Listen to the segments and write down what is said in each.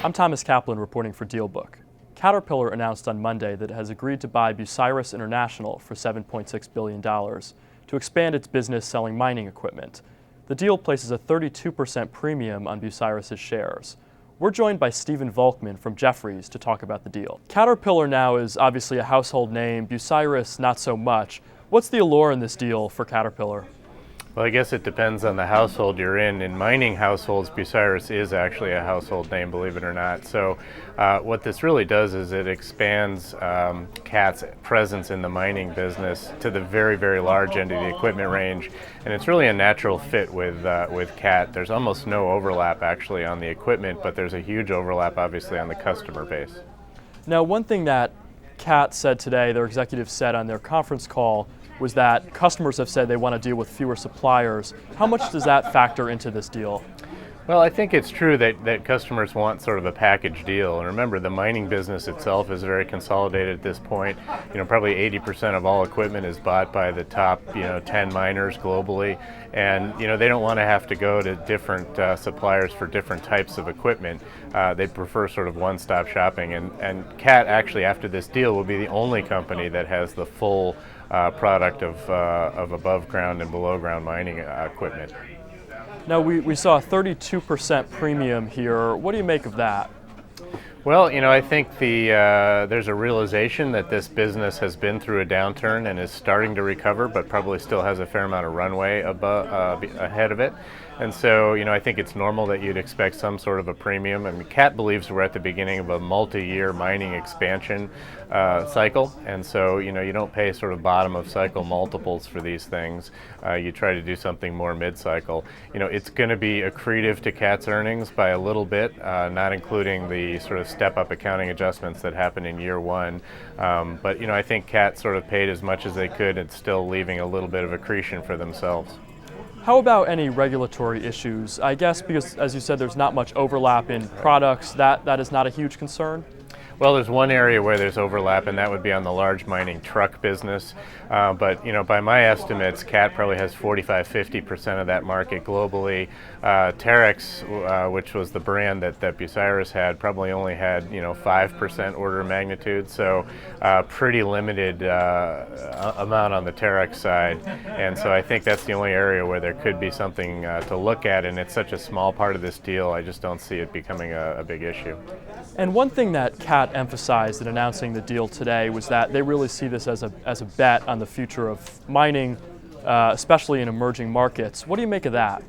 I'm Thomas Kaplan reporting for DealBook. Caterpillar announced on Monday that it has agreed to buy Bucyrus International for $7.6 billion to expand its business selling mining equipment. The deal places a 32% premium on Bucyrus's shares. We're joined by Stephen Volkman from Jefferies to talk about the deal. Caterpillar now is obviously a household name, Bucyrus not so much. What's the allure in this deal for Caterpillar? Well, I guess it depends on the household you're in. In mining households, Bucyrus is actually a household name, believe it or not. So what this really does is it expands CAT's presence in the mining business to the very, very large end of the equipment range. And it's really a natural fit with CAT. There's almost no overlap actually on the equipment, but there's a huge overlap obviously on the customer base. Now, one thing that CAT said today, their executives said on their conference call, was that customers have said they want to deal with fewer suppliers. How much does that factor into this deal? Well, I think it's true that customers want sort of a package deal. And remember, the mining business itself is very consolidated at this point. Probably 80% of all equipment is bought by the top, 10 miners globally. And, they don't want to have to go to different suppliers for different types of equipment. They prefer sort of one-stop shopping. And CAT actually, after this deal, will be the only company that has the full product of above ground and below ground mining equipment. Now, we saw a 32% premium here. What do you make of that? Well, I think there's a realization that this business has been through a downturn and is starting to recover, but probably still has a fair amount of runway ahead of it. And so, I think it's normal that you'd expect some sort of a premium. I mean, CAT believes we're at the beginning of a multi-year mining expansion cycle. And so, you don't pay sort of bottom of cycle multiples for these things. You try to do something more mid-cycle. It's going to be accretive to CAT's earnings by a little bit, not including the sort of step-up accounting adjustments that happen in year one. But, I think CAT sort of paid as much as they could and still leaving a little bit of accretion for themselves. How about any regulatory issues? I guess because, as you said, there's not much overlap in products, that is not a huge concern? Well, there's one area where there's overlap, and that would be on the large mining truck business. But, by my estimates, CAT probably has 45-50% of that market globally. Terex, which was the brand that Bucyrus had, probably only had, 5% order of magnitude. So pretty limited amount on the Terex side. And so I think that's the only area where there could be something to look at, and it's such a small part of this deal, I just don't see it becoming a big issue. And one thing that CAT emphasized in announcing the deal today was that they really see this as a bet on the future of mining, especially in emerging markets. What do you make of that?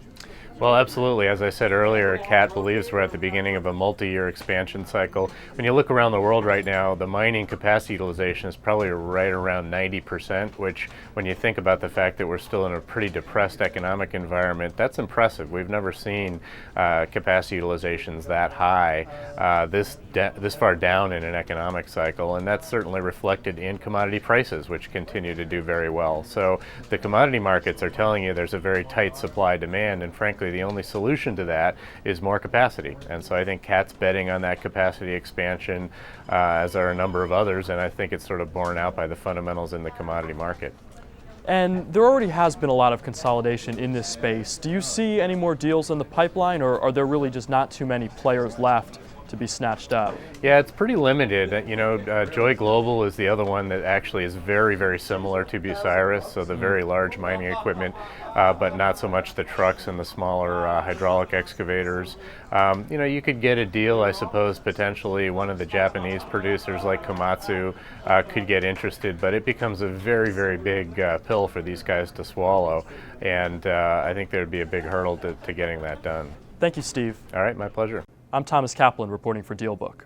Well, absolutely. As I said earlier, CAT believes we're at the beginning of a multi-year expansion cycle. When you look around the world right now, the mining capacity utilization is probably right around 90%, which when you think about the fact that we're still in a pretty depressed economic environment, that's impressive. We've never seen capacity utilizations that high this far down in an economic cycle, and that's certainly reflected in commodity prices, which continue to do very well. So the commodity markets are telling you there's a very tight supply-demand, and frankly, the only solution to that is more capacity. And so I think CAT's betting on that capacity expansion, as are a number of others, and I think it's sort of borne out by the fundamentals in the commodity market. And there already has been a lot of consolidation in this space. Do you see any more deals in the pipeline, or are there really just not too many players left to be snatched up? Yeah, it's pretty limited. Joy Global is the other one that actually is very, very similar to Bucyrus, so the very large mining equipment, but not so much the trucks and the smaller hydraulic excavators. You could get a deal, I suppose, potentially one of the Japanese producers like Komatsu could get interested, but it becomes a very, very big pill for these guys to swallow, and I think there would be a big hurdle to getting that done. Thank you, Steve. All right, my pleasure. I'm Thomas Kaplan reporting for DealBook.